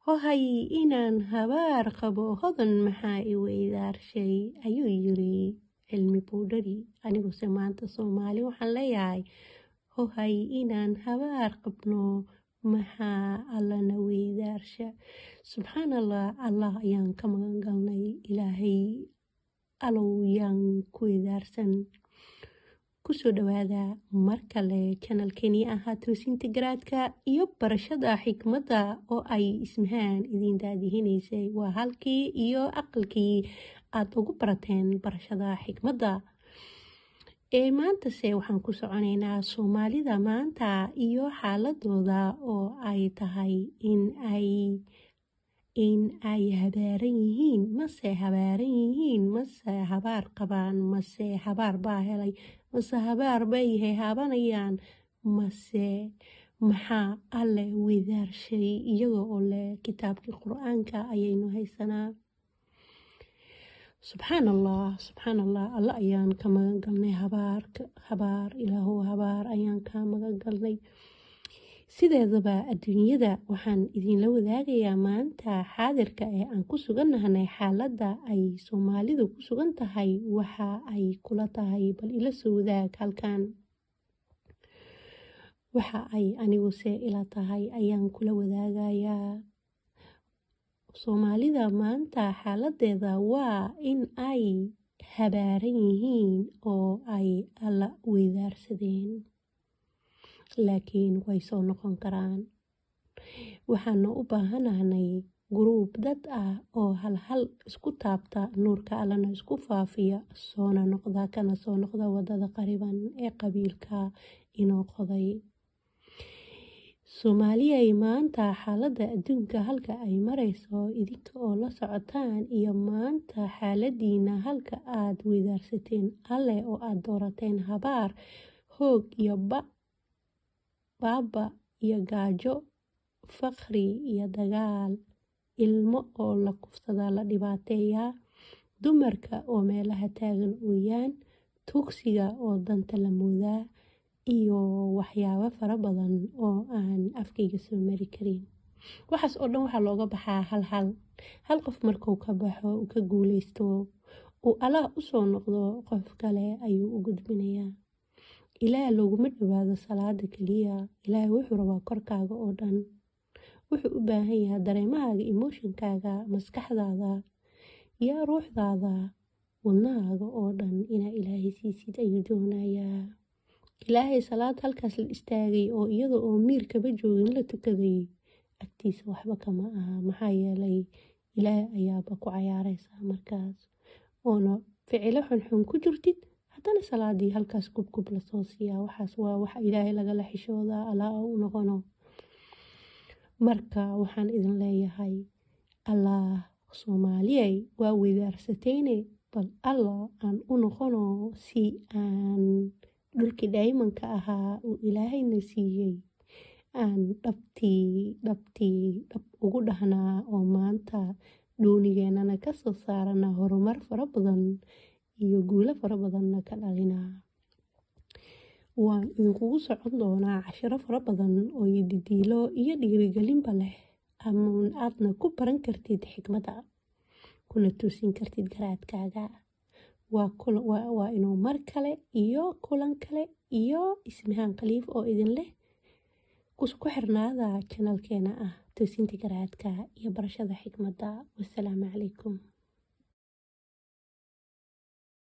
hohay inaan habaar qabo hodan maxaa i weydaarshay ayuu yiri cilmi buudhari. Aniguse maanta Soomaali waxaan leeyahay hohay inaan habaar qabno maxaa allana weydaarsha. Subxaanallah, allah ayaan ka magan galnay, ilaahay allow yaan ku weydaarsan. Kusoo dhawaada mar kale channelkeeni ahaa toosinta garaadka iyo barashada xikmadda oo ay ismahaan idin daadihinaysay. Waa halkii iyo aqalkii aad ugu barateen barashada xikmadda. Maantase waxaan ku soconaynaa Soomaalida maanta iyo xaaladooda oo ay tahay in ay habaaran yihiin, mase habaaran yihiin, mase habaar qabaan, mase habaar baa helay, mase habaar bay haabanayaan, mase maxaa alle weydaarshay iyaga oo leh kitaabkii Qur'aanka ayaynu haysanaa. Subxaanallah, alla ayaan ka magan galnay habaar ilaahow habaar ayaan ka magan galnay. Sideedaba adduunyada waxaan idinla wadaagayaa maanta xaadirka aan ku sugannahay xaaladda ay Soomaalidu ku sugan tahay, waxa ay kula tahay bal ila soo wadaag halkan. Waxa ay aniguse ila tahay ayaan kula wadaagayaa. Soomaalida maanta xaaladeeda waa in ay habaaran yihiin oo ay alla weydaarsadeen, laakiin way soo noqon karaan. Waxaanu u baahanahay guruub dad ah oo hal isku taabta nuurka allana isku faafiya, soona noqda kana soo noqda wadada qariban ee qabiilka inoo qoday. Soomaaliyay maanta xaaladda adduunka halka ay marayso idinka oo la socotaan, iyo maanta xaaladiina halka aad weydaarsateen alle oo aad doorateen habaar, hoog iyo baaba iyo gaajo, faqri iyo dagaal, ilmo oo la kufsada la dhibaateeyaa, dumarka oo meelaha taagan ooyaan, tugsiga oo danta la moodaa, iyo waxyaabo fara badan oo aan afkayga soo mari karin. Waxaas oo dhan waxaa looga baxaa hal qof markuu ka baxo uu ka guuleysto uu Allah u soo noqdo, qof kale ayuu u gudbinayaa. Ilaah looguma dhawaado salaada kaliya, Ilaah wuxuu rabaa korkaaga oo dhan. Wuxuu u baahan yahay dareemahaaga, emotionkaaga, maskaxdaada iyo ruuxdaada, wadnahaaga oo dhan inaa Ilaahay siisid ayuu doonayaa. Ilaahay salaad halkaas la istaagay oo iyada oo miir kaba joogin la tukaday, agtiisa waxba kama aha. Maxaa yeelay Ilaahay ayaaba ku cayaaraysaa markaas, oona ficilo xunxun ku jirtid, haddana salaadii halkaas gubgub la soo siiyaa. Waxaas waa wax Ilaahay lagala xishoodaa, Allah u noqono. Marka waxaan idin leeyahay Allah Soomaaliyay waa weydaarsatayne, bal Allah aan u noqono si aan dhulkii daymanka ahaa uu Ilaahayna siiyey aan dhab ugu dhahnaa, oo maanta doonigeenana ka soo saarana horumar fara badan iyo guulo fara badanna ka dhalinaa. Waan idinkugu socon doonaa cashiro fara badan oo didiilo iyo dhiirigelinba leh, ama aadna ku baran kartid xikmadda, kuna toosin kartid garaadkaaga. Waa inuu mar kale iyo kulan kale iyo ismahaan khaliif oo idin leh ku xirnaada channelkeena ah toosinta garaadka iyo barashada xikmadda. Wassalaamu calaykum.